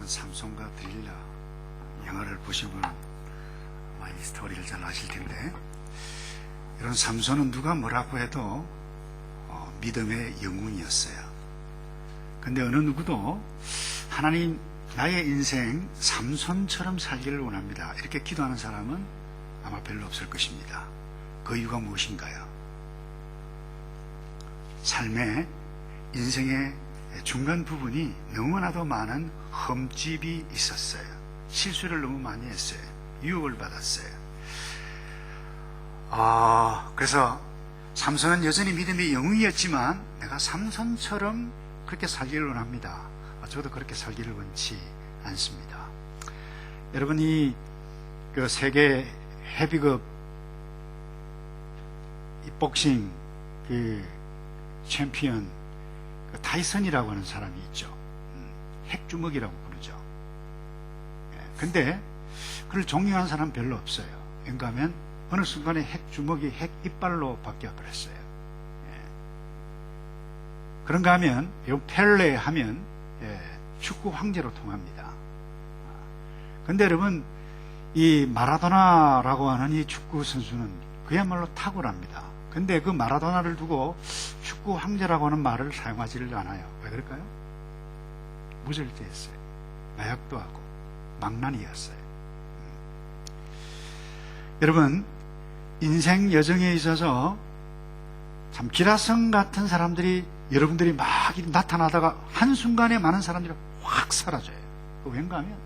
여러분 삼손과 드릴라 영화를 보시면 아마 이 스토리를 잘 아실 텐데, 이런 삼손은 누가 뭐라고 해도 믿음의 영웅이었어요. 근데 어느 누구도 하나님, 나의 인생 삼손처럼 살기를 원합니다, 이렇게 기도하는 사람은 아마 별로 없을 것입니다. 그 이유가 무엇인가요? 삶의 인생의 중간 부분이 너무나도 많은 흠집이 있었어요. 실수를 너무 많이 했어요. 유혹을 받았어요. 그래서 삼손은 여전히 믿음의 영웅이었지만 내가 삼손처럼 그렇게 살기를 원합니다. 저도 그렇게 살기를 원치 않습니다. 여러분이 그 세계 헤비급 이 복싱 그 챔피언 그 타이슨이라고 하는 사람이 있죠. 핵주먹이라고 부르죠. 근데 그를 존경하는 사람 별로 없어요. 왜냐하면 어느 순간에 핵주먹이 핵이빨로 바뀌어버렸어요. 그런가 하면 펠레 하면 축구 황제로 통합니다. 근데 여러분, 이 마라도나라고 하는 이 축구 선수는 그야말로 탁월합니다. 근데 그 마라도나를 두고 축구 황제라고 하는 말을 사용하지를 않아요. 왜 그럴까요? 무절제했어요. 마약도 하고 망나니였어요. 여러분, 인생 여정에 있어서 참 기라성 같은 사람들이, 여러분들이 막 나타나다가 한순간에 많은 사람들이 확 사라져요. 왠가 하면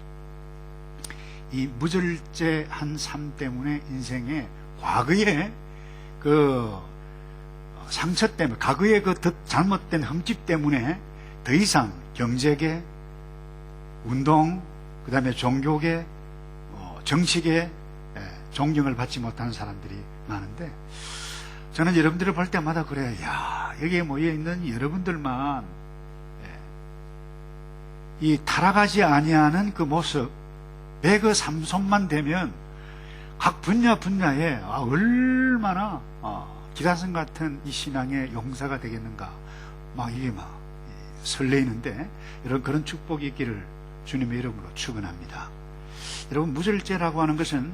이 무절제한 삶 때문에 인생의 과거의 그 상처 때문에, 과거의 그 잘못된 흠집 때문에 더 이상 경제계, 운동, 그 다음에 종교계, 정치계 존경을 받지 못하는 사람들이 많은데, 저는 여러분들을 볼 때마다 그래요. 야, 여기에 모여있는 여러분들만 이 타락하지 아니하는 그 모습, 그 삼손만 되면 각 분야에 얼마나 기라성 같은 이 신앙의 용사가 되겠는가, 이게 설레이는데, 이런 그런 축복이 있기를 주님의 이름으로 축원합니다. 여러분, 무절제라고 하는 것은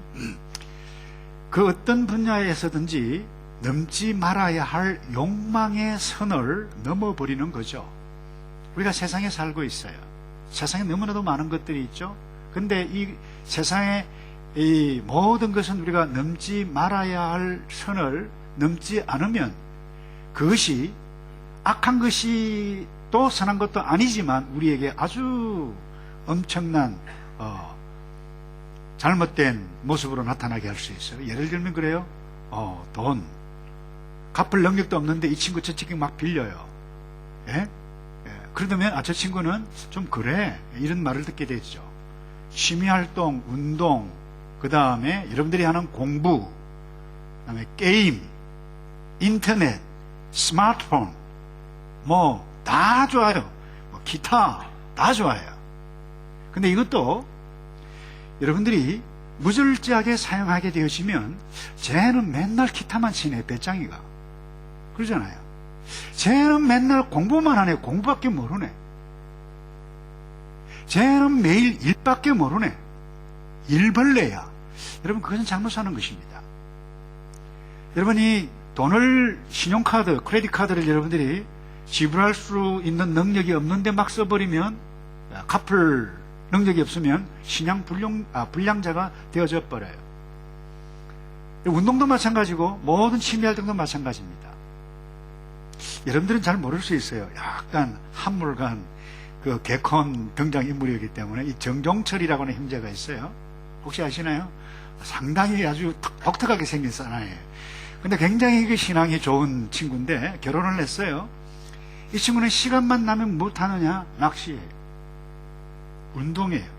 그 어떤 분야에서든지 넘지 말아야 할 욕망의 선을 넘어버리는 거죠. 우리가 세상에 살고 있어요. 세상에 너무나도 많은 것들이 있죠. 근데 이 세상에 이 모든 것은 우리가 넘지 말아야 할 선을 넘지 않으면 그것이 악한 것이 또 선한 것도 아니지만 우리에게 아주 엄청난 잘못된 모습으로 나타나게 할 수 있어요. 예를 들면 그래요. 돈 갚을 능력도 없는데 이 친구 저 친구 막 빌려요. 그러면 저 친구는 좀 그래, 이런 말을 듣게 되죠. 취미활동, 운동, 그 다음에 여러분들이 하는 공부, 그 다음에 게임, 인터넷, 스마트폰, 다 좋아요. 기타 다 좋아요. 근데 이것도 여러분들이 무절제하게 사용하게 되어지면, 쟤는 맨날 기타만 치네, 배짱이가. 그러잖아요. 쟤는 맨날 공부만 하네, 공부밖에 모르네. 쟤는 매일 일밖에 모르네, 일벌레야. 여러분, 그것은 잘못 사는 것입니다. 여러분이 돈을, 신용카드, 크레딧카드를 여러분들이 지불할 수 있는 능력이 없는데 막 써버리면, 갚을 능력이 없으면 신앙 불량자가 되어져 버려요. 운동도 마찬가지고 모든 취미활동도 마찬가지입니다. 여러분들은 잘 모를 수 있어요. 약간 한물간 그 개콘 등장인물이기 때문에 이 정종철이라고 하는 형제가 있어요. 혹시 아시나요? 상당히 아주 독특하게 생긴 사나이에요. 근데 굉장히 그 신앙이 좋은 친구인데 결혼을 했어요. 이 친구는 시간만 나면 뭐 하느냐? 낚시예요. 운동이에요.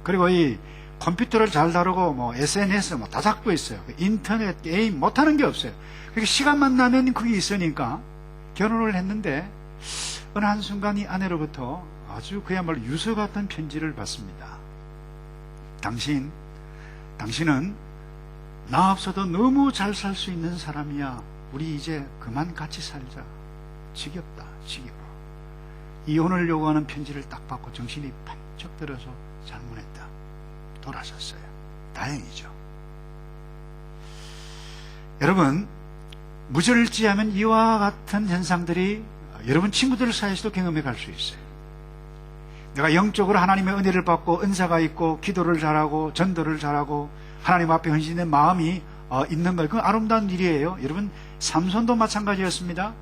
그리고 이 컴퓨터를 잘 다루고 SNS 다 잡고 있어요. 인터넷, 게임 못하는 게 없어요. 그러니까 시간만 나면 그게 있으니까 결혼을 했는데, 어느 한순간 이 아내로부터 아주 그야말로 유서 같은 편지를 받습니다. 당신은 나 없어도 너무 잘 살 수 있는 사람이야. 우리 이제 그만 같이 살자. 지겹다, 지겨워. 이혼을 요구하는 편지를 딱 받고 정신이 번쩍 들어서 잘못했다. 돌아섰어요. 다행이죠. 여러분, 무절제하면 이와 같은 현상들이 여러분 친구들 사이에서도 경험해 갈 수 있어요. 내가 영적으로 하나님의 은혜를 받고 은사가 있고 기도를 잘하고 전도를 잘하고 하나님 앞에 헌신된 마음이 있는 거예요. 그건 아름다운 일이에요. 여러분, 삼손도 마찬가지였습니다.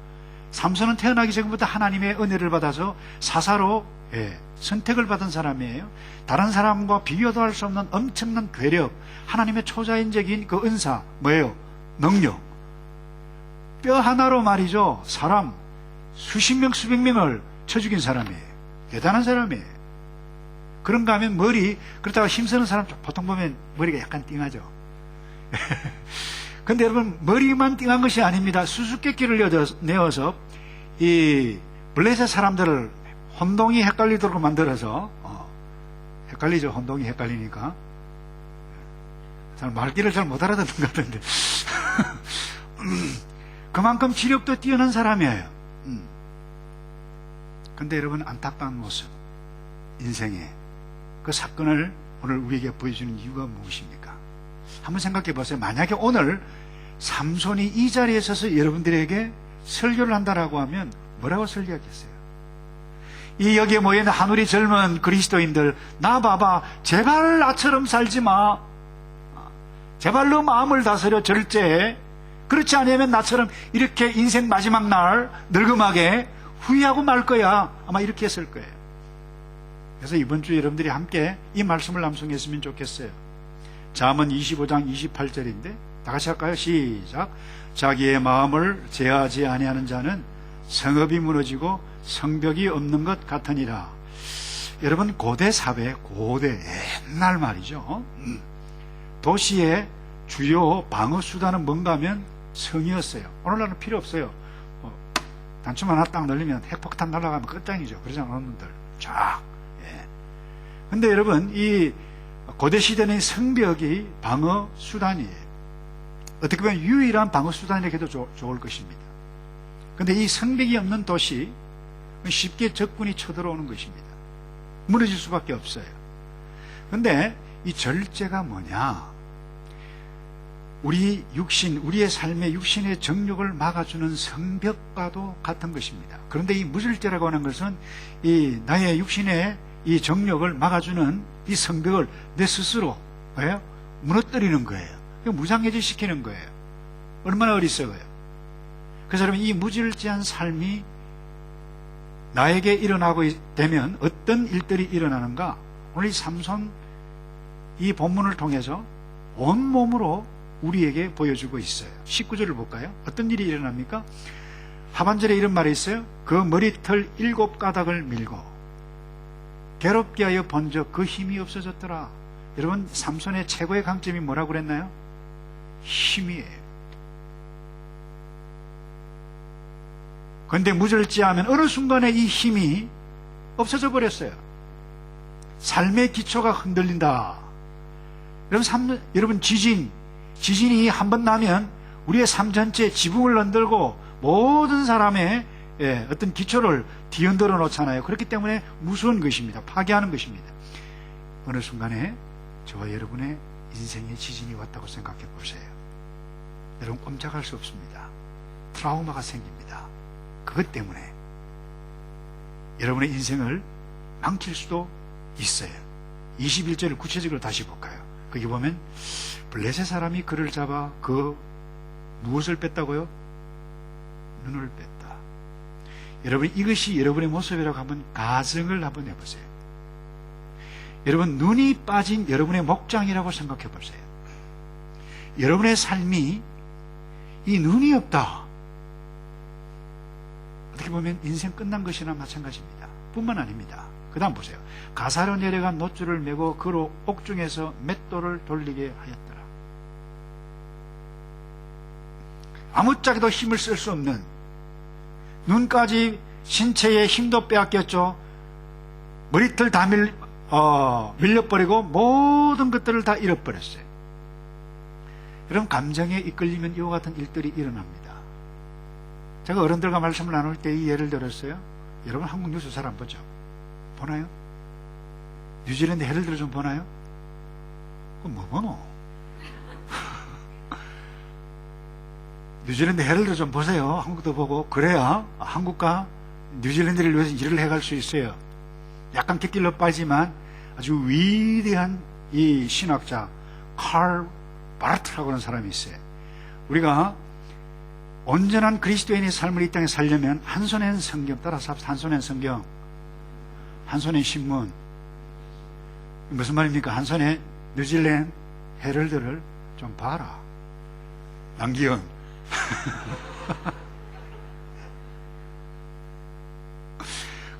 삼손은 태어나기 전부터 하나님의 은혜를 받아서 사사로 선택을 받은 사람이에요. 다른 사람과 비교도 할 수 없는 엄청난 괴력, 하나님의 초자연적인 그 은사, 뭐예요? 능력. 뼈 하나로 말이죠, 사람 수십 명 수백 명을 쳐 죽인 사람이에요. 대단한 사람이에요. 그런가 하면 그렇다고 힘쓰는 사람 보통 보면 머리가 약간 띵하죠. 근데 여러분, 머리만 띵한 것이 아닙니다. 수수께끼를 내어서 이 블레셋 사람들을 혼동이 헷갈리도록 만들어서 헷갈리죠. 혼동이 헷갈리니까 말귀를 잘 못 알아듣는 것 같은데 그만큼 지력도 뛰어난 사람이에요. 근데 여러분, 안타까운 모습, 인생의 그 사건을 오늘 우리에게 보여주는 이유가 무엇입니까? 한번 생각해 보세요. 만약에 오늘 삼손이 이 자리에 서서 여러분들에게 설교를 한다라고 하면 뭐라고 설교하겠어요? 이 여기에 모여있는 한우리 젊은 그리스도인들, 나 봐봐, 제발 나처럼 살지 마. 제발 너 마음을 다스려 절제해. 그렇지 않으면 나처럼 이렇게 인생 마지막 날 늙음하게 후회하고 말 거야. 아마 이렇게 했을 거예요. 그래서 이번 주 여러분들이 함께 이 말씀을 낭송했으면 좋겠어요. 잠언 25장 28절인데 다 같이 할까요? 시작. 자기의 마음을 제하지 아니하는 자는 성읍이 무너지고 성벽이 없는 것 같으니라. 여러분, 고대 사회, 옛날 말이죠. 도시의 주요 방어 수단은 뭔가 하면 성이었어요. 오늘날은 필요 없어요. 단추만 하나 딱 늘리면 핵폭탄 날아가면 끝장이죠. 그러지 않은 분들 쫙. 근데 여러분, 이 고대 시대는 성벽이 방어 수단이에요. 어떻게 보면 유일한 방어 수단이라고 해도 좋을 것입니다. 근데 이 성벽이 없는 도시, 쉽게 적군이 쳐들어오는 것입니다. 무너질 수밖에 없어요. 근데 이 절제가 뭐냐? 우리 육신, 우리의 삶의 육신의 정욕을 막아주는 성벽과도 같은 것입니다. 그런데 이 무절제라고 하는 것은 이 나의 육신의 이 정욕을 막아주는 이 성벽을 내 스스로 무너뜨리는 거예요. 무장해제 시키는 거예요. 얼마나 어리석어요. 그래서 여러분, 이 무절제한 삶이 나에게 일어나고 되면 어떤 일들이 일어나는가? 오늘 이 삼손 이 본문을 통해서 온몸으로 우리에게 보여주고 있어요. 19절을 볼까요? 어떤 일이 일어납니까? 하반절에 이런 말이 있어요. 그 머리털 7가닥을 밀고 괴롭게 하여 번져 그 힘이 없어졌더라. 여러분, 삼손의 최고의 강점이 뭐라고 그랬나요? 힘이에요. 그런데 무절제하면 어느 순간에 이 힘이 없어져 버렸어요. 삶의 기초가 흔들린다. 여러분, 지진이 한 번 나면 우리의 삶 전체에 지붕을 흔들고 모든 사람의 어떤 기초를 뒤흔들어 놓잖아요. 그렇기 때문에 무서운 것입니다. 파괴하는 것입니다. 어느 순간에 저와 여러분의 인생의 지진이 왔다고 생각해 보세요. 여러분, 꼼짝할 수 없습니다. 트라우마가 생깁니다. 그것 때문에 여러분의 인생을 망칠 수도 있어요. 21절을 구체적으로 다시 볼까요? 거기 보면 블레셋 사람이 그를 잡아 무엇을 뺐다고요? 눈을 뺐다. 여러분, 이것이 여러분의 모습이라고 한번 가정을 한번 해보세요. 여러분, 눈이 빠진 여러분의 목장이라고 생각해 보세요. 여러분의 삶이 이 눈이 없다. 어떻게 보면 인생 끝난 것이나 마찬가지입니다. 뿐만 아닙니다. 그 다음 보세요. 가사로 내려간 놋줄을 메고 그로 옥중에서 맷돌을 돌리게 하였더라. 아무짝에도 힘을 쓸 수 없는, 눈까지 신체의 힘도 빼앗겼죠. 머리털 다 밀려버리고 모든 것들을 다 잃어버렸어요. 여러분, 감정에 이끌리면 이와 같은 일들이 일어납니다. 제가 어른들과 말씀을 나눌 때 이 예를 들었어요. 여러분 한국 뉴스 잘 안 보죠? 보나요? 뉴질랜드 헤럴드를 좀 보나요? 그럼 뭐 보노? 뉴질랜드 헤럴드 좀 보세요. 한국도 보고. 그래야 한국과 뉴질랜드를 위해서 일을 해갈 수 있어요. 약간 객길로 빠지만 아주 위대한 이 신학자 칼 바르트라고 하는 사람이 있어요. 우리가 온전한 그리스도인의 삶을 이 땅에 살려면 한 손엔 성경, 따라서 한 손엔 성경, 한 손엔 신문. 무슨 말입니까? 한 손에 뉴질랜드 헤럴드를 좀 봐라. 남기현.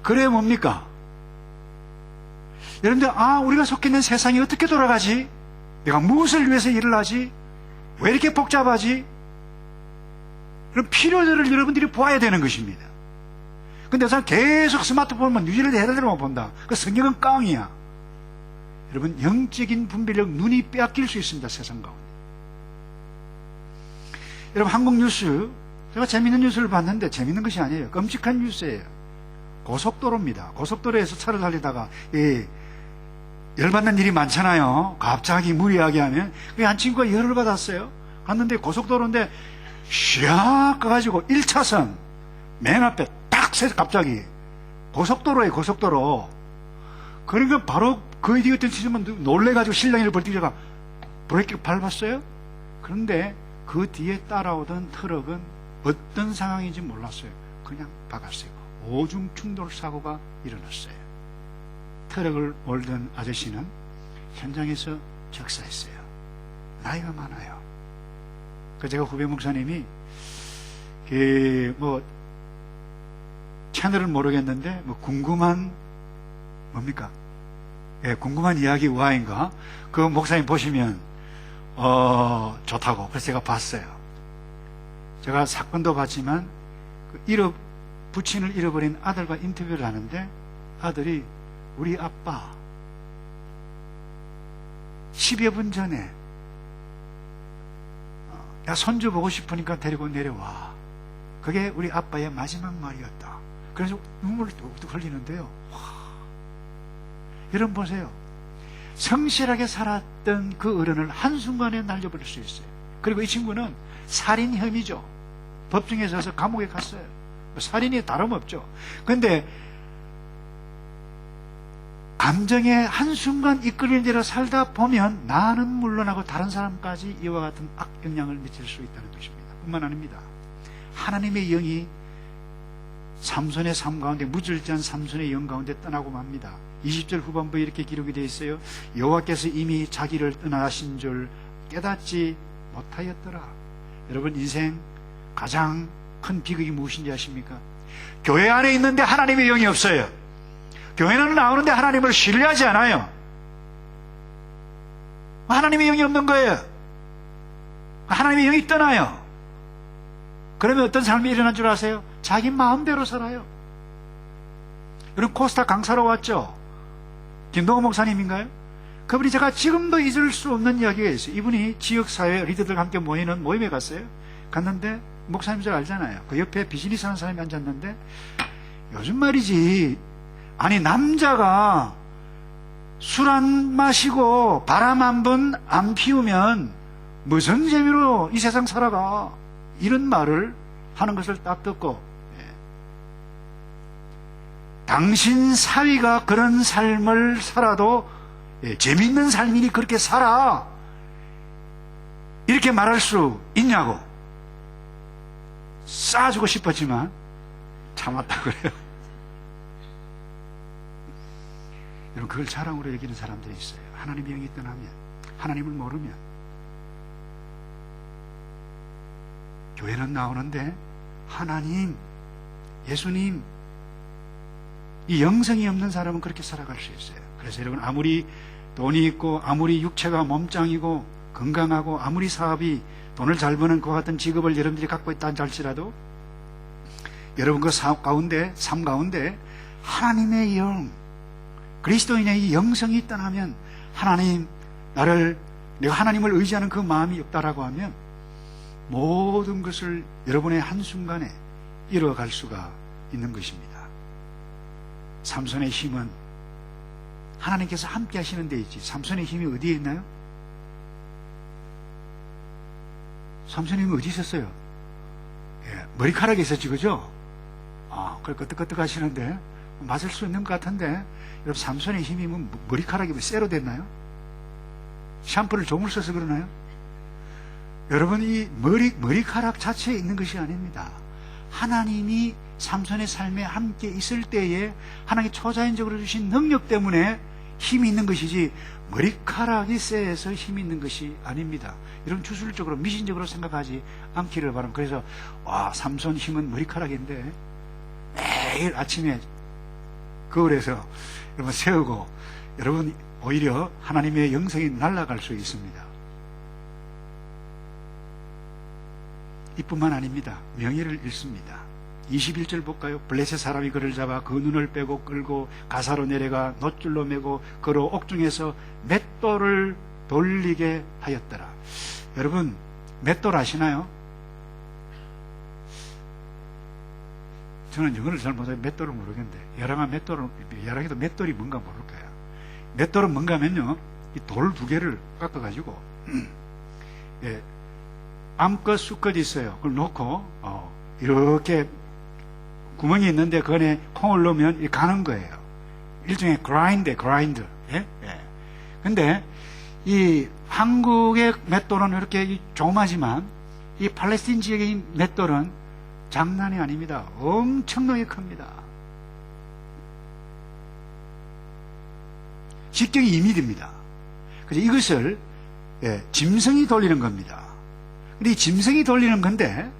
그래 뭡니까? 여러분들, 우리가 속해 있는 세상이 어떻게 돌아가지? 내가 무엇을 위해서 일을 하지? 왜 이렇게 복잡하지? 그런 필요들을 여러분들이 보아야 되는 것입니다. 근데 사람 계속 스마트폰만 뉴질랜드 헤럴드로만 본다. 그 성경은 깡이야. 여러분, 영적인 분별력, 눈이 빼앗길 수 있습니다. 세상 가운데. 여러분, 한국 뉴스, 제가 재밌는 뉴스를 봤는데 재밌는 것이 아니에요. 끔찍한 뉴스예요. 고속도로입니다. 고속도로에서 차를 달리다가 열받는 일이 많잖아요. 갑자기 무리하게 하면. 한 친구가 열을 받았어요. 갔는데 고속도로인데 샥 가가지고 1차선 맨 앞에 딱 세서 갑자기 고속도로에 고속도로. 그러니까 바로 그 뒤에 어떤 친구는 놀래가지고 실랑이를 벌리다가 브레이크를 밟았어요. 그런데 그 뒤에 따라오던 트럭은 어떤 상황인지 몰랐어요. 그냥 박았어요. 오중 충돌 사고가 일어났어요. 트럭을 몰던 아저씨는 현장에서 적사했어요. 나이가 많아요. 제가 후배 목사님이 채널을 모르겠는데 궁금한 뭡니까? 궁금한 이야기 와인가? 그 목사님 보시면 좋다고. 그래서 제가 봤어요. 제가 사건도 봤지만 부친을 잃어버린 아들과 인터뷰를 하는데 아들이 우리 아빠 10여 분 전에 야 손주 보고 싶으니까 데리고 내려와. 그게 우리 아빠의 마지막 말이었다. 그래서 눈물이 뚝뚝 흘리는데요. 여러분 보세요. 성실하게 살았던 그 어른을 한순간에 날려버릴 수 있어요. 그리고 이 친구는 살인 혐의죠. 법정에 서서 감옥에 갔어요. 살인이 다름없죠. 그런데 감정에 한순간 이끌리는 대로 살다 보면 나는 물론하고 다른 사람까지 이와 같은 악영향을 미칠 수 있다는 것입니다. 뿐만 아닙니다. 하나님의 영이 삼손의 삶 가운데, 무질서한 삼손의 영 가운데 떠나고 맙니다. 20절 후반부에 이렇게 기록이 되어 있어요. 여호와께서 이미 자기를 떠나신 줄 깨닫지 못하였더라. 여러분, 인생 가장 큰 비극이 무엇인지 아십니까? 교회 안에 있는데 하나님의 영이 없어요. 교회는 나오는데 하나님을 신뢰하지 않아요. 하나님의 영이 없는 거예요. 하나님의 영이 떠나요. 그러면 어떤 삶이 일어난 줄 아세요? 자기 마음대로 살아요. 여러분, 코스타 강사로 왔죠? 김동호 목사님인가요? 그분이 제가 지금도 잊을 수 없는 이야기가 있어요. 이분이 지역사회 리더들과 함께 모이는 모임에 갔어요. 갔는데 목사님 잘 알잖아요. 그 옆에 비즈니스 하는 사람이 앉았는데, 요즘 말이지, 아니 남자가 술 안 마시고 바람 한 번 안 피우면 무슨 재미로 이 세상 살아가, 이런 말을 하는 것을 딱 듣고, 당신 사위가 그런 삶을 살아도 재미있는 삶이니 그렇게 살아, 이렇게 말할 수 있냐고 쏴주고 싶었지만 참았다 그래요. 여러분, 그걸 자랑으로 여기는 사람들이 있어요. 하나님의 영이 떠나면, 하나님을 모르면. 교회는 나오는데 하나님, 예수님, 이 영성이 없는 사람은 그렇게 살아갈 수 있어요. 그래서 여러분, 아무리 돈이 있고 아무리 육체가 몸짱이고 건강하고 아무리 사업이 돈을 잘 버는 그 같은 직업을 여러분들이 갖고 있다 할지라도 여러분 그 삶 가운데 하나님의 영, 그리스도인의 이 영성이 떠나면, 하나님, 내가 하나님을 의지하는 그 마음이 없다라고 하면 모든 것을 여러분의 한순간에 잃어갈 수가 있는 것입니다. 삼손의 힘은 하나님께서 함께 하시는 데 있지. 삼손의 힘이 어디에 있나요? 삼손의 힘이 어디 있었어요? 예, 머리카락에 있었지, 그죠? 그걸 끄떡끄떡 하시는데 맞을 수 있는 것 같은데, 여러분, 삼손의 힘이 머리카락이 쇠로 됐나요? 샴푸를 조물 써서 그러나요? 여러분, 이 머리카락 자체에 있는 것이 아닙니다. 하나님이 삼손의 삶에 함께 있을 때에 하나님이 초자연적으로 주신 능력 때문에 힘이 있는 것이지, 머리카락이 쇠해서 힘이 있는 것이 아닙니다. 이런 주술적으로 미신적으로 생각하지 않기를 바랍니다. 그래서 삼손 힘은 머리카락인데 매일 아침에 거울에서 여러분 세우고, 여러분 오히려 하나님의 영성이 날아갈 수 있습니다. 이뿐만 아닙니다. 명예를 잃습니다. 21절 볼까요? 블레셋 사람이 그를 잡아 그 눈을 빼고 끌고 가사로 내려가 놋줄로 매고 그로 옥중에서 맷돌을 돌리게 하였더라. 여러분, 맷돌 아시나요? 저는 영어를 잘 못해서 맷돌을 모르겠는데, 여랑이도 맷돌이 뭔가 모를 거예요. 맷돌은 뭔가 하면요, 이 돌 두 개를 깎아가지고 예, 암컷 수컷 있어요. 그걸 놓고 이렇게 구멍이 있는데 그 안에 콩을 넣으면 이렇게 가는 거예요. 일종의 그라인드. 예? 예. 근데 이 한국의 맷돌은 이렇게 조그마지만 이 팔레스틴 지역의 맷돌은 장난이 아닙니다. 엄청나게 큽니다. 직경이 2mm입니다. 그래서 이것을 짐승이 돌리는 겁니다. 근데 이 짐승이 돌리는 건데,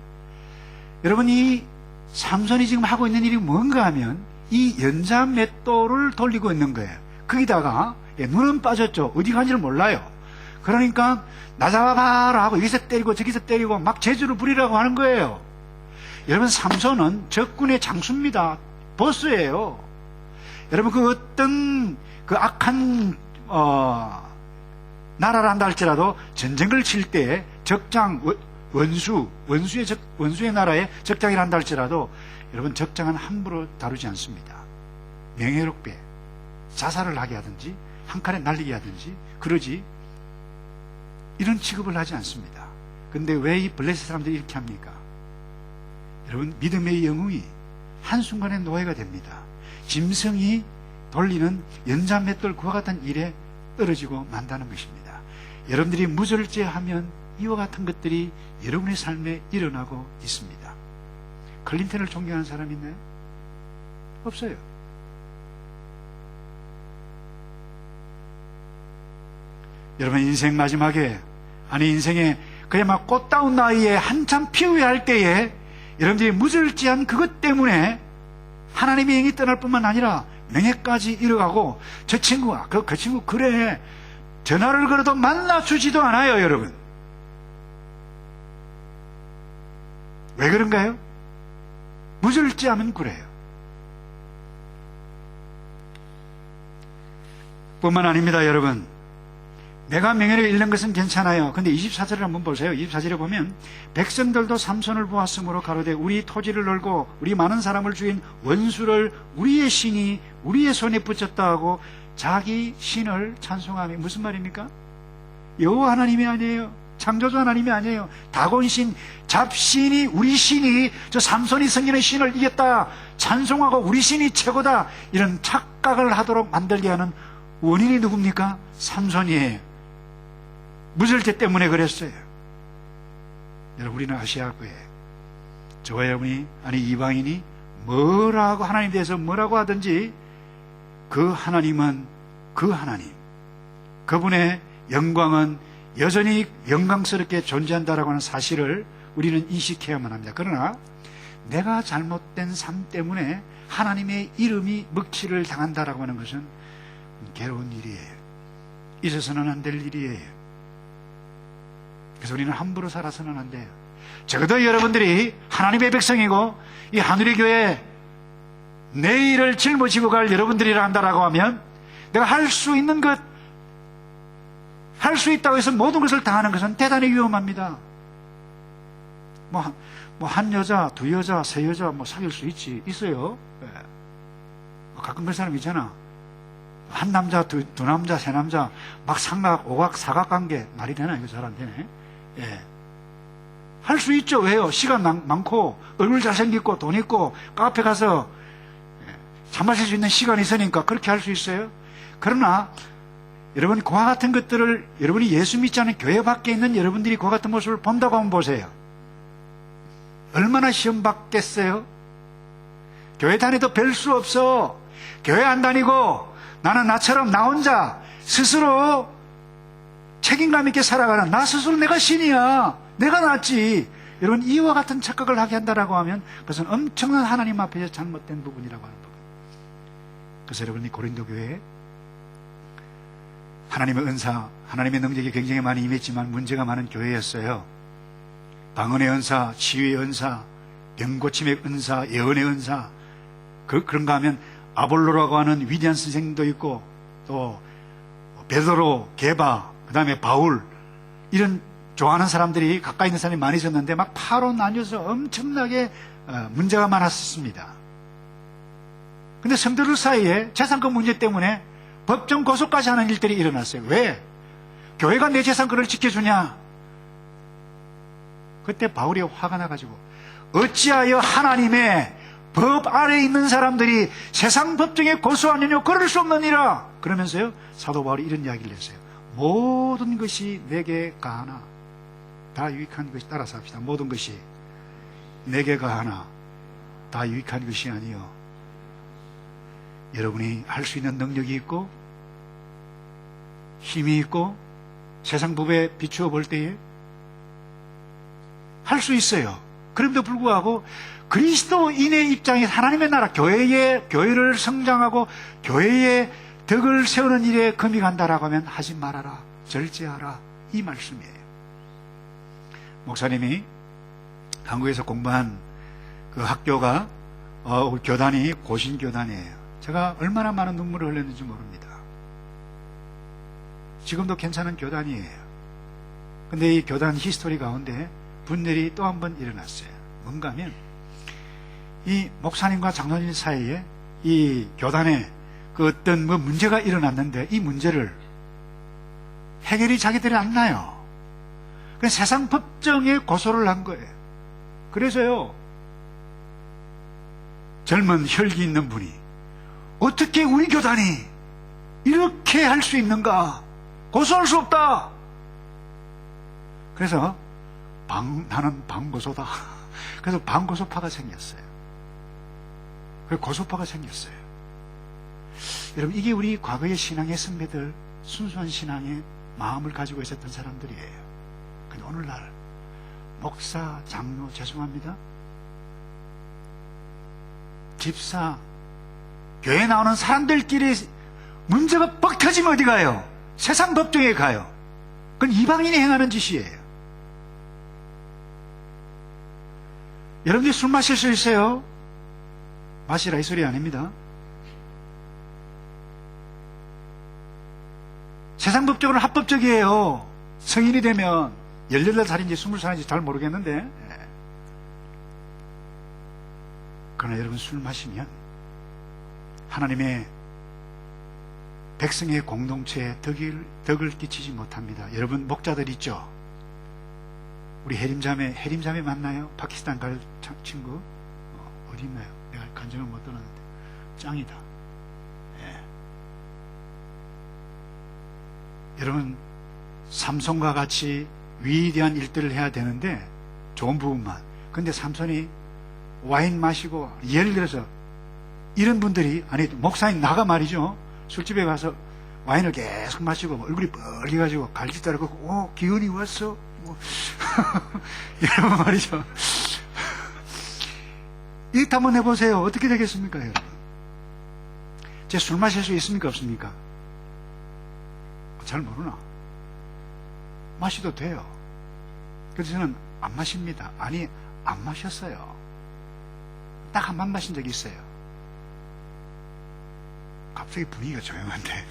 여러분, 이 삼손이 지금 하고 있는 일이 뭔가 하면 이 연자 맷돌을 돌리고 있는 거예요. 거기다가 눈은 빠졌죠. 어디 간지를 몰라요. 그러니까 나 잡아봐라 하고 여기서 때리고 저기서 때리고 막 재주를 부리라고 하는 거예요. 여러분, 삼손은 적군의 장수입니다. 보스예요. 여러분, 그 어떤 그 악한 나라를 한다 할지라도 전쟁을 칠 때 적장, 원수의 나라에 적장을 한다 할지라도 여러분, 적장은 함부로 다루지 않습니다. 명예롭게 자살을 하게 하든지 한 칸에 날리게 하든지 그러지, 이런 취급을 하지 않습니다. 근데 왜 이 블레셋 사람들이 이렇게 합니까? 여러분, 믿음의 영웅이 한순간에 노예가 됩니다. 짐승이 돌리는 연자 맷돌 그와 같은 일에 떨어지고 만다는 것입니다. 여러분들이 무절제하면 이와 같은 것들이 여러분의 삶에 일어나고 있습니다. 클린턴을 존경하는 사람 있나요? 없어요. 여러분, 인생 마지막에, 인생에 그냥 막 꽃다운 나이에 한참 피워야 할 때에 여러분들이 무절제한 그것 때문에 하나님의 영이 떠날 뿐만 아니라 명예까지 이뤄가고, 저 친구가 그 친구 그래 전화를 걸어도 만나주지도 않아요. 여러분, 왜 그런가요? 무절제하면 그래요. 뿐만 아닙니다. 여러분, 내가 명예를 잃는 것은 괜찮아요. 근데 24절을 한번 보세요. 24절에 보면 백성들도 삼손을 보았으므로 가로되 우리 토지를 놀고 우리 많은 사람을 죽인 원수를 우리의 신이 우리의 손에 붙였다 하고 자기 신을 찬송하며, 무슨 말입니까? 여호와 하나님이 아니에요. 창조주 하나님이 아니에요. 다곤신, 잡신이, 우리 신이, 저 삼손이 섬기는 신을 이겼다, 찬송하고 우리 신이 최고다, 이런 착각을 하도록 만들게 하는 원인이 누굽니까? 삼손이에요. 무절제 때문에 그랬어요. 여러분, 우리는 아셔야 할 거예요. 저와 여러분이, 이방인이 뭐라고 하나님에 대해서 뭐라고 하든지 그 하나님은 그 하나님, 그분의 영광은 여전히 영광스럽게 존재한다라고 하는 사실을 우리는 인식해야만 합니다. 그러나 내가 잘못된 삶 때문에 하나님의 이름이 먹칠을 당한다라고 하는 것은 괴로운 일이에요. 있어서는 안 될 일이에요. 그래서 우리는 함부로 살아서는 안 돼요. 적어도 여러분들이 하나님의 백성이고 이 하늘의 교회 내일을 짊어지고 갈 여러분들이라 한다라고 하면, 내가 할 수 있는 것, 할 수 있다고 해서 모든 것을 다 하는 것은 대단히 위험합니다. 한 여자, 두 여자, 세 여자 사귈 수 있어요. 네. 가끔 그런 사람 있잖아. 한 남자, 두 남자, 세 남자, 막 오각, 사각관계, 말이 되나? 이거 잘 안 되네. 예. 할 수 있죠. 왜요? 시간 많고, 얼굴 잘생기고, 돈 있고, 카페 가서 차 마실 수 있는 시간이 있으니까 그렇게 할 수 있어요. 그러나, 여러분이 그와 같은 것들을, 여러분이 예수 믿지 않은 교회 밖에 있는 여러분들이 그와 같은 모습을 본다고 한번 보세요. 얼마나 시험 받겠어요? 교회 다니도 별 수 없어. 교회 안 다니고, 나는 나처럼 나 혼자 스스로 책임감 있게 살아가는 나 스스로 내가 신이야. 내가 낫지. 여러분 이와 같은 착각을 하게 한다라고 하면 그것은 엄청난 하나님 앞에서 잘못된 부분이라고 하는 부분. 그래서 여러분이 고린도 교회에 하나님의 은사, 하나님의 능력이 굉장히 많이 임했지만 문제가 많은 교회였어요. 방언의 은사, 치유의 은사, 병고침의 은사, 예언의 은사, 그런가 하면 아볼로라고 하는 위대한 선생님도 있고, 또 베드로, 게바, 그 다음에 바울, 이런 좋아하는 사람들이 가까이 있는 사람이 많이 있었는데 막 파로 나뉘어서 엄청나게 문제가 많았습니다. 근데 성도들 사이에 재산권 문제 때문에 법정 고소까지 하는 일들이 일어났어요. 왜? 교회가 내 재산권을 지켜주냐? 그때 바울이 화가 나가지고 어찌하여 하나님의 법 아래에 있는 사람들이 세상 법정에 고소하느냐? 그럴 수 없느니라. 그러면서요 사도 바울이 이런 이야기를 했어요. 모든 것이 내게 가하나 다 유익한 것이, 따라서 합시다. 모든 것이 내게 가하나 다 유익한 것이 아니요. 여러분이 할 수 있는 능력이 있고 힘이 있고 세상 법에 비추어 볼 때에 할 수 있어요. 그럼에도 불구하고 그리스도인의 입장에서 하나님의 나라, 교회를 성장하고 교회의 덕을 세우는 일에 금이 간다라고 하면 하지 말아라, 절제하라, 이 말씀이에요. 목사님이 한국에서 공부한 그 학교가 우리 교단이 고신교단이에요. 제가 얼마나 많은 눈물을 흘렸는지 모릅니다. 지금도 괜찮은 교단이에요. 근데 이 교단 히스토리 가운데 분열이 또 한 번 일어났어요. 뭔가 하면 이 목사님과 장로님 사이에 이 교단에 그 어떤 문제가 일어났는데 이 문제를 해결이 자기들이 안 나요. 그래서 세상 법정에 고소를 한 거예요. 그래서요 젊은 혈기 있는 분이 어떻게 우리 교단이 이렇게 할 수 있는가? 고소할 수 없다. 그래서 나는 방고소다. 그래서 방고소파가 생겼어요. 그래서 고소파가 생겼어요. 여러분 이게 우리 과거의 신앙의 선배들, 순수한 신앙의 마음을 가지고 있었던 사람들이에요. 근데 오늘날 목사, 장로, 죄송합니다, 집사, 교회 나오는 사람들끼리 문제가 뻑 터지면 어디 가요? 세상 법정에 가요. 그건 이방인이 행하는 짓이에요. 여러분들이 술 마실 수 있어요? 마시라 이 소리 아닙니다. 세상 법적으로 합법적이에요. 성인이 되면 18살인지 20살인지 잘 모르겠는데, 그러나 여러분 술 마시면 하나님의 백성의 공동체에 덕을 끼치지 못합니다. 여러분 목자들 있죠? 우리 해림자매 맞나요? 파키스탄 갈 친구 어디 있나요? 내가 간증을 못 들었는데 짱이다. 여러분 삼손과 같이 위대한 일들을 해야 되는데 좋은 부분만. 근데 삼손이 와인 마시고, 예를 들어서 이런 분들이, 아니 목사님 나가 말이죠, 술집에 가서 와인을 계속 마시고 얼굴이 빨개가지고 갈지 따르고 기운이 왔어 이러면 말이죠, 이거 한번 해보세요. 어떻게 되겠습니까 여러분? 제 술 마실 수 있습니까 없습니까? 잘 모르나? 마셔도 돼요. 그래서 저는 안 마십니다. 아니 안 마셨어요. 딱 한 번 마신 적이 있어요. 갑자기 분위기가 조용한데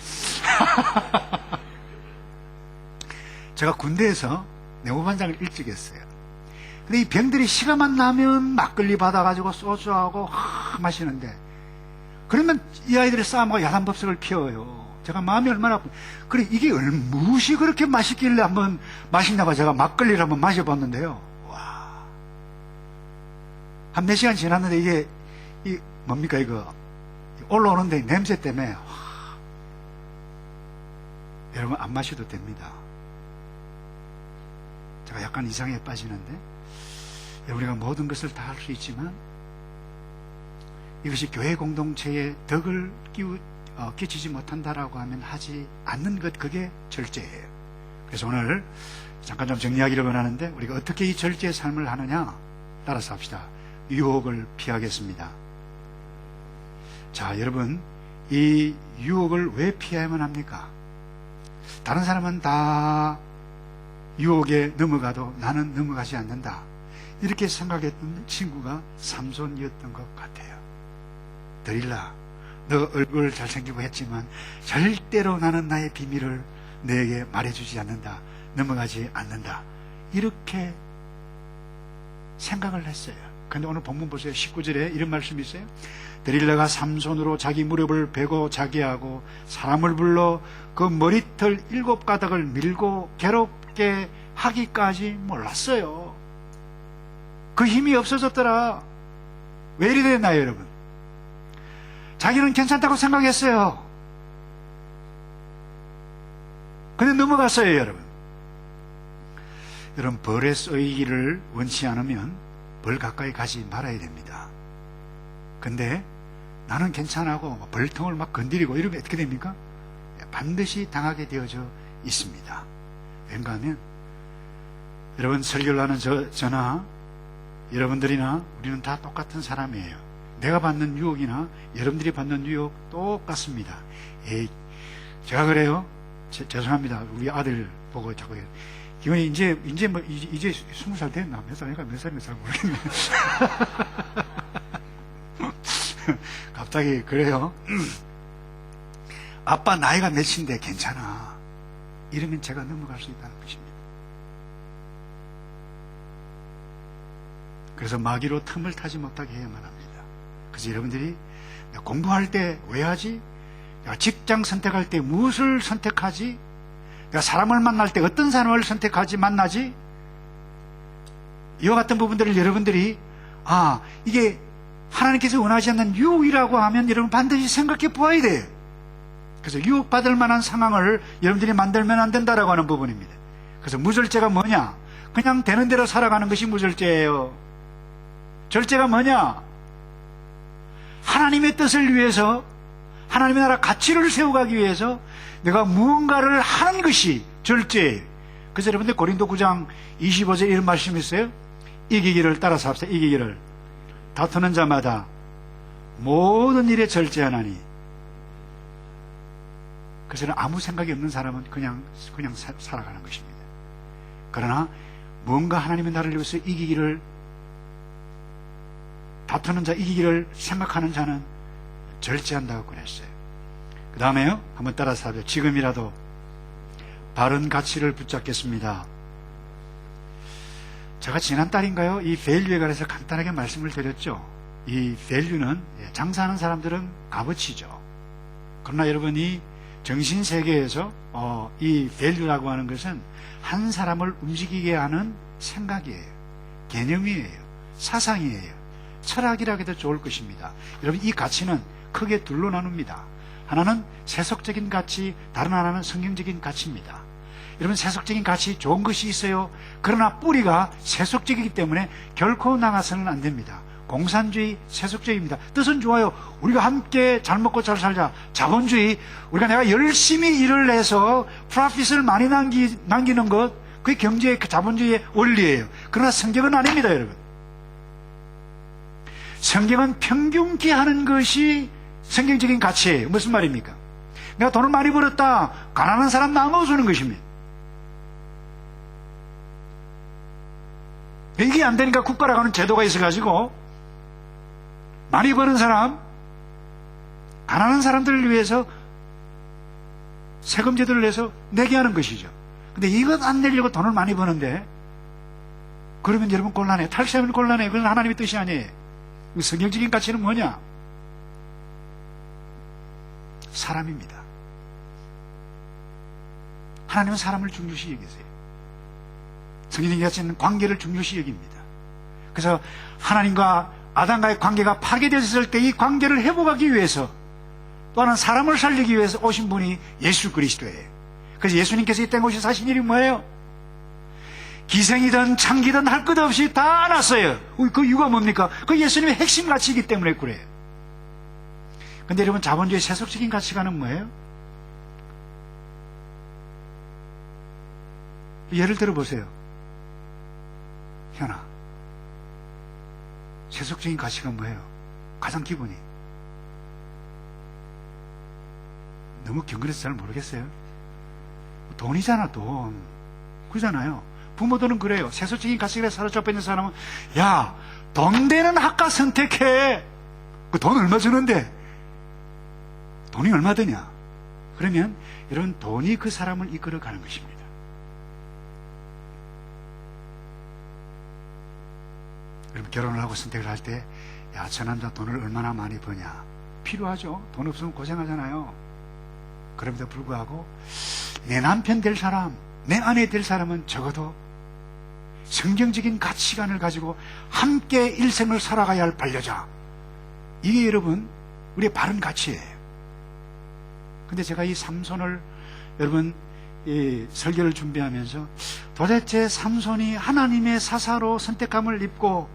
제가 군대에서 내무반장을 일찍 했어요. 근데 이 병들이 시간만 나면 막걸리 받아가지고 소주하고 마시는데 그러면 이 아이들의 싸움과 야단법석을 피워요. 제가 마음이 얼마나 아픈. 그래, 이게 무엇이 그렇게 맛있길래 한번 맛있나봐. 제가 막걸리를 한번 마셔봤는데요. 와. 한 몇 시간 지났는데 이게, 뭡니까, 이거. 올라오는데 냄새 때문에. 와. 여러분, 안 마셔도 됩니다. 제가 약간 이상에 빠지는데. 우리가 모든 것을 다 할 수 있지만, 이것이 교회 공동체에 덕을 끼치지 못한다라고 하면 하지 않는 것, 그게 절제예요. 그래서 오늘 잠깐 좀 정리하기를 원하는데, 우리가 어떻게 이 절제의 삶을 하느냐, 따라서 합시다. 유혹을 피하겠습니다. 자, 여러분, 이 유혹을 왜 피해야만 합니까? 다른 사람은 다 유혹에 넘어가도 나는 넘어가지 않는다, 이렇게 생각했던 친구가 삼손이었던 것 같아요. 드릴라, 너 얼굴 잘생기고 했지만 절대로 나는 나의 비밀을 너에게 말해주지 않는다, 넘어가지 않는다, 이렇게 생각을 했어요. 근데 오늘 본문 보세요. 19절에 이런 말씀이 있어요. 드릴라가 삼손으로 자기 무릎을 베고 자기하고 사람을 불러 그 머리털 7가닥을 밀고 괴롭게 하기까지 몰랐어요. 그 힘이 없어졌더라. 왜 이리 됐나요, 여러분? 자기는 괜찮다고 생각했어요. 근데 넘어갔어요, 여러분. 여러분, 벌에 쏘이기를 원치 않으면 벌 가까이 가지 말아야 됩니다. 근데 나는 괜찮아고 벌통을 막 건드리고 이러면 어떻게 됩니까? 반드시 당하게 되어져 있습니다. 왠가 하면, 여러분, 설교를 하는 저나 여러분들이나 우리는 다 똑같은 사람이에요. 내가 받는 유혹이나 여러분들이 받는 유혹 똑같습니다. 제가 그래요. 죄송합니다. 우리 아들 보고 자꾸 기원이 이제 20살 됐나? 몇 살인가? 몇 살인가 잘 모르겠네. 갑자기 그래요. 아빠 나이가 몇인데 괜찮아, 이러면 제가 넘어갈 수 있다는 것입니다. 그래서 마귀로 틈을 타지 못하게 해야만 합니다. 그래서 여러분들이 공부할 때 왜 하지? 내가 직장 선택할 때 무엇을 선택하지? 내가 사람을 만날 때 어떤 사람을 선택하지, 만나지? 이와 같은 부분들을 여러분들이, 이게 하나님께서 원하지 않는 유혹이라고 하면 여러분 반드시 생각해 보아야 돼요. 그래서 유혹받을 만한 상황을 여러분들이 만들면 안 된다라고 하는 부분입니다. 그래서 무절제가 뭐냐? 그냥 되는 대로 살아가는 것이 무절제예요. 절제가 뭐냐? 하나님의 뜻을 위해서, 하나님의 나라 가치를 세워가기 위해서 내가 무언가를 하는 것이 절제예요. 그래서 여러분들 고린도 9장 25절 이런 말씀이 있어요. 이기기를, 따라서 합시다. 이기기를. 다투는 자마다 모든 일에 절제하나니. 그래서 아무 생각이 없는 사람은 그냥 살아가는 것입니다. 그러나 뭔가 하나님의 나라를 위해서 이기기를, 다투는 자, 이기기를 생각하는 자는 절제한다고 그랬어요. 그 다음에요, 한번 따라서 하죠. 지금이라도 바른 가치를 붙잡겠습니다. 제가 지난달인가요? 이 밸류에 관해서 간단하게 말씀을 드렸죠. 이 밸류는 장사하는 사람들은 값어치죠. 그러나 여러분이 정신세계에서 이 밸류라고 하는 것은 한 사람을 움직이게 하는 생각이에요. 개념이에요. 사상이에요. 철학이라고 해도 좋을 것입니다. 여러분, 이 가치는 크게 둘로 나눕니다. 하나는 세속적인 가치, 다른 하나는 성경적인 가치입니다. 여러분, 세속적인 가치 좋은 것이 있어요. 그러나 뿌리가 세속적이기 때문에 결코 나가서는 안 됩니다. 공산주의, 세속주의입니다. 뜻은 좋아요. 우리가 함께 잘 먹고 잘 살자. 자본주의, 우리가 내가 열심히 일을 해서 프로핏을 많이 남기는 것, 그게 경제의, 그 자본주의의 원리예요. 그러나 성경은 아닙니다, 여러분. 성경은 평균케 하는 것이 성경적인 가치예요. 무슨 말입니까? 내가 돈을 많이 벌었다, 가난한 사람 나눠주는 것입니다. 이게 안 되니까 국가라고 하는 제도가 있어가지고 많이 버는 사람, 가난한 사람들을 위해서 세금 제도를 내서 내게 하는 것이죠. 근데 이것 안 내려고 돈을 많이 버는데, 그러면 여러분 곤란해요. 탈세하면 곤란해요. 그건 하나님의 뜻이 아니에요. 성경적인 가치는 뭐냐? 사람입니다. 하나님은 사람을 중요시 여기세요. 성경이 가진 관계를 중요시 여깁니다. 그래서 하나님과 아담과의 관계가 파괴되었을 때 이 관계를 회복하기 위해서, 또 하나는 사람을 살리기 위해서 오신 분이 예수 그리스도예요. 그래서 예수님께서 이 땅에 오신 사신 일이 뭐예요? 기생이든 창기든 할 것 없이 다 안았어요. 그 이유가 뭡니까? 그 예수님의 핵심 가치이기 때문에 그래요. 근데 여러분, 자본주의 세속적인 가치관은 뭐예요? 예를 들어 보세요. 현아, 세속적인 가치가 뭐예요? 가장 기본이. 너무 경건해서 잘 모르겠어요. 돈이잖아, 돈. 그러잖아요. 부모들은 그래요. 세속적인 가치관에 사로잡혀 있는 사람은, 야, 돈 되는 학과 선택해. 그 돈 얼마 주는데? 돈이 얼마 드냐? 그러면 이런 돈이 그 사람을 이끌어가는 것입니다. 여러분, 결혼을 하고 선택을 할 때, 야, 저 남자 돈을 얼마나 많이 버냐? 필요하죠. 돈 없으면 고생하잖아요. 그럼에도 불구하고 내 남편 될 사람, 내 아내 될 사람은 적어도 성경적인 가치관을 가지고 함께 일생을 살아가야 할 반려자. 이게 여러분, 우리의 바른 가치예요. 근데 제가 이 삼손을, 여러분, 이 설교를 준비하면서 도대체 삼손이 하나님의 사사로 선택함을 입고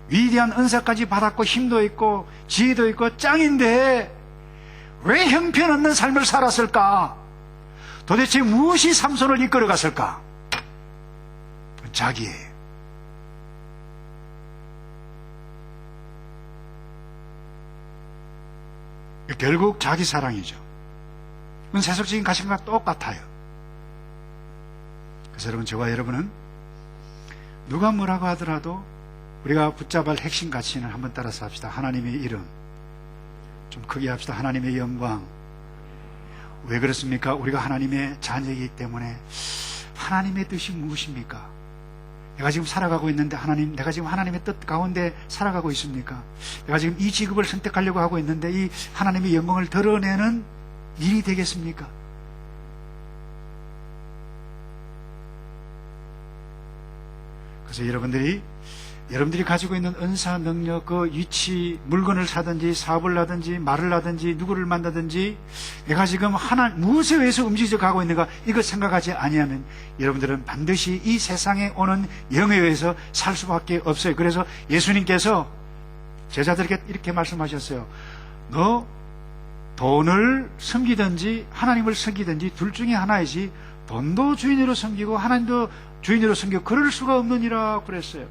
위대한 은사까지 받았고 힘도 있고 지혜도 있고 짱인데 왜 형편없는 삶을 살았을까? 도대체 무엇이 삼손을 이끌어갔을까? 자기예요. 결국 자기 사랑이죠. 그건 세속적인 가치관과 똑같아요. 그래서 여러분, 저와 여러분은 누가 뭐라고 하더라도 우리가 붙잡을 핵심 가치는 한번 따라서 합시다. 하나님의 이름. 좀 크게 합시다. 하나님의 영광. 왜 그렇습니까? 우리가 하나님의 자녀이기 때문에 하나님의 뜻이 무엇입니까? 내가 지금 살아가고 있는데 하나님, 내가 지금 하나님의 뜻 가운데 살아가고 있습니까? 내가 지금 이 직업을 선택하려고 하고 있는데 이 하나님의 영광을 드러내는 일이 되겠습니까? 그래서 여러분들이 가지고 있는 은사, 능력, 그 위치, 물건을 사든지 사업을 하든지 말을 하든지 누구를 만나든지 내가 지금 무엇에 의해서 움직여 가고 있는가, 이걸 생각하지 아니하면 여러분들은 반드시 이 세상에 오는 영에 의해서 살 수밖에 없어요. 그래서 예수님께서 제자들에게 이렇게 말씀하셨어요. 너 돈을 섬기든지 하나님을 섬기든지 둘 중에 하나이지 돈도 주인으로 섬기고 하나님도 주인으로 섬기고 그럴 수가 없느니라 그랬어요.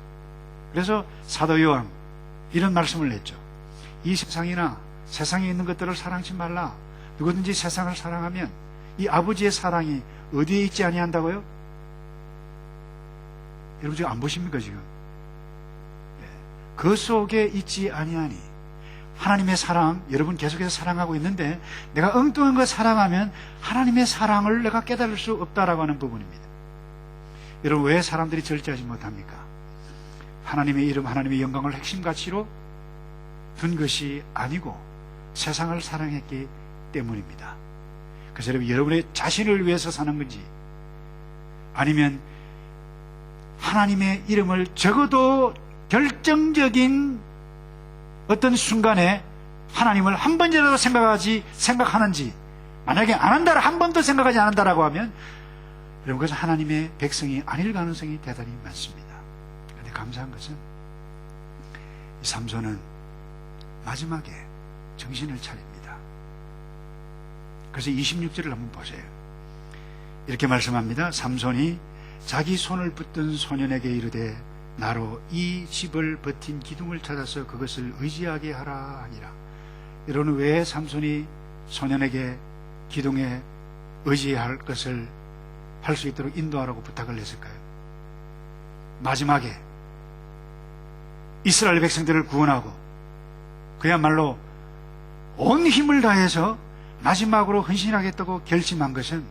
그래서 사도 요한 이런 말씀을 냈죠. 이 세상이나 세상에 있는 것들을 사랑치 말라. 누구든지 세상을 사랑하면 이 아버지의 사랑이 어디에 있지 아니한다고요? 여러분 지금 안 보십니까 지금? 그 속에 있지 아니하니. 하나님의 사랑, 여러분 계속해서 사랑하고 있는데 내가 엉뚱한 거 사랑하면 하나님의 사랑을 내가 깨달을 수 없다라고 하는 부분입니다. 여러분, 왜 사람들이 절제하지 못합니까? 하나님의 이름, 하나님의 영광을 핵심 가치로 둔 것이 아니고 세상을 사랑했기 때문입니다. 그래서 여러분, 여러분의 자신을 위해서 사는 건지 아니면 하나님의 이름을 적어도 결정적인 어떤 순간에 하나님을 한 번이라도 생각하는지, 만약에 안 한다라, 한 번도 생각하지 않는다라고 하면 여러분, 그것은 하나님의 백성이 아닐 가능성이 대단히 많습니다. 그런데 감사한 것은 이 삼손은 마지막에 정신을 차립니다. 그래서 26절을 한번 보세요. 이렇게 말씀합니다. 삼손이 자기 손을 붙든 소년에게 이르되 나로 이 집을 버틴 기둥을 찾아서 그것을 의지하게 하라 하니라. 여러분, 왜 삼손이 소년에게 기둥에 의지할 것을 할 수 있도록 인도하라고 부탁을 했을까요? 마지막에 이스라엘 백성들을 구원하고 그야말로 온 힘을 다해서 마지막으로 헌신하겠다고 결심한 것은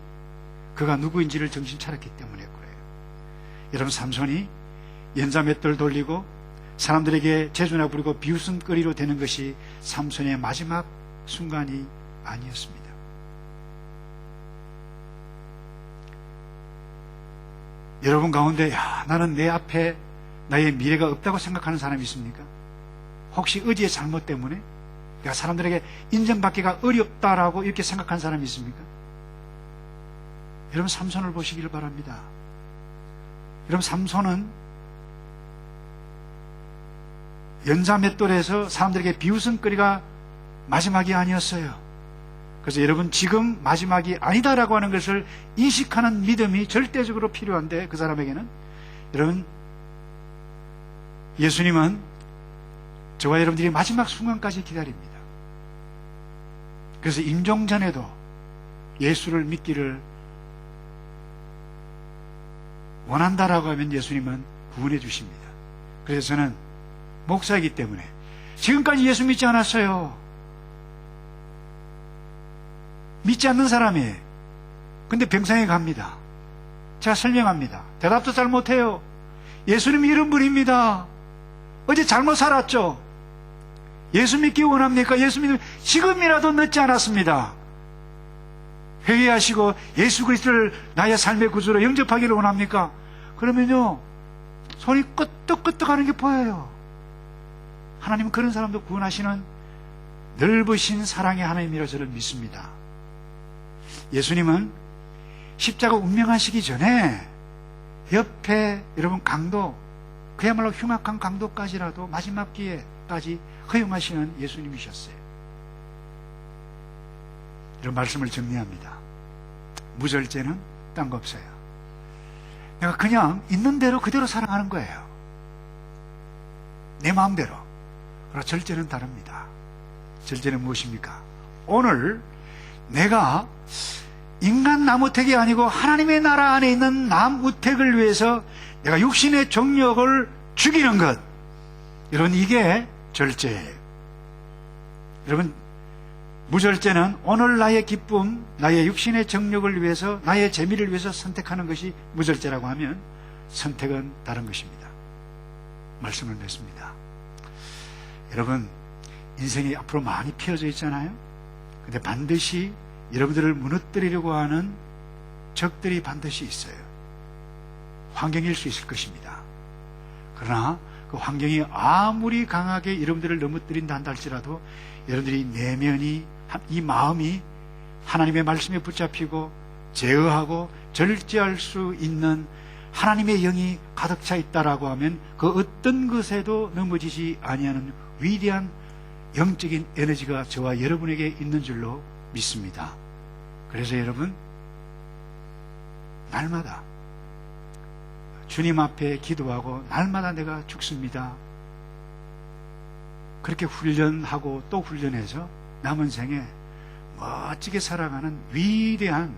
그가 누구인지를 정신 차렸기 때문에 그래요. 여러분, 삼손이 연자맷돌 돌리고 사람들에게 재주나 부리고 비웃음거리로 되는 것이 삼손의 마지막 순간이 아니었습니다. 여러분 가운데 나는 내 앞에 나의 미래가 없다고 생각하는 사람이 있습니까? 혹시 의지의 잘못 때문에 내가 사람들에게 인정받기가 어렵다라고 이렇게 생각하는 사람이 있습니까? 여러분 삼손을 보시기를 바랍니다. 여러분 삼손은 연자 맷돌에서 사람들에게 비웃음거리가 마지막이 아니었어요. 그래서 여러분 지금 마지막이 아니다라고 하는 것을 인식하는 믿음이 절대적으로 필요한데, 그 사람에게는 여러분 예수님은 저와 여러분들이 마지막 순간까지 기다립니다. 그래서 임종전에도 예수를 믿기를 원한다라고 하면 예수님은 구원해 주십니다. 그래서 저는 목사이기 때문에 지금까지 예수 믿지 않았어요. 믿지 않는 사람이 근데 병상에 갑니다. 제가 설명합니다. 대답도 잘 못해요. 예수님이 이런 분입니다. 어제 잘못 살았죠. 예수 믿기 원합니까? 예수 믿으면 지금이라도 늦지 않았습니다. 회개하시고 예수 그리스도를 나의 삶의 구주로 영접하기를 원합니까? 그러면요 손이 끄떡끄떡하는 게 보여요. 하나님은 그런 사람도 구원하시는 넓으신 사랑의 하나님이라 저를 믿습니다. 예수님은 십자가 운명하시기 전에 옆에 여러분 강도, 그야말로 흉악한 강도까지라도 마지막 기회까지 허용하시는 예수님이셨어요. 이런 말씀을 정리합니다. 무절제는 딴 거 없어요. 내가 그냥 있는 대로 그대로 사랑하는 거예요. 내 마음대로. 그러나 절제는 다릅니다. 절제는 무엇입니까? 오늘 내가 인간 남우택이 아니고 하나님의 나라 안에 있는 남우택을 위해서 내가 육신의 정욕을 죽이는 것, 여러분 이게 절제예요. 여러분 무절제는 오늘 나의 기쁨, 나의 육신의 정욕을 위해서, 나의 재미를 위해서 선택하는 것이 무절제라고 하면, 선택은 다른 것입니다. 말씀을 맺습니다. 여러분 인생이 앞으로 많이 피어져 있잖아요. 근데 반드시 여러분들을 무너뜨리려고 하는 적들이 반드시 있어요. 환경일 수 있을 것입니다. 그러나 그 환경이 아무리 강하게 여러분들을 넘어뜨린다 한다 할지라도 여러분들이 내면이, 이 마음이 하나님의 말씀에 붙잡히고 제어하고 절제할 수 있는 하나님의 영이 가득 차 있다라고 하면 그 어떤 것에도 넘어지지 아니하는 위대한 영적인 에너지가 저와 여러분에게 있는 줄로 믿습니다. 그래서 여러분 날마다 주님 앞에 기도하고 날마다 내가 죽습니다. 그렇게 훈련하고 또 훈련해서 남은 생에 멋지게 살아가는 위대한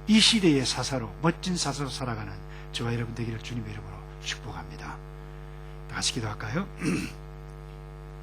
이 시대의 사사로, 멋진 사사로 살아가는 저와 여러분 되기를 주님의 이름으로 축복합니다. 다시 기도할까요?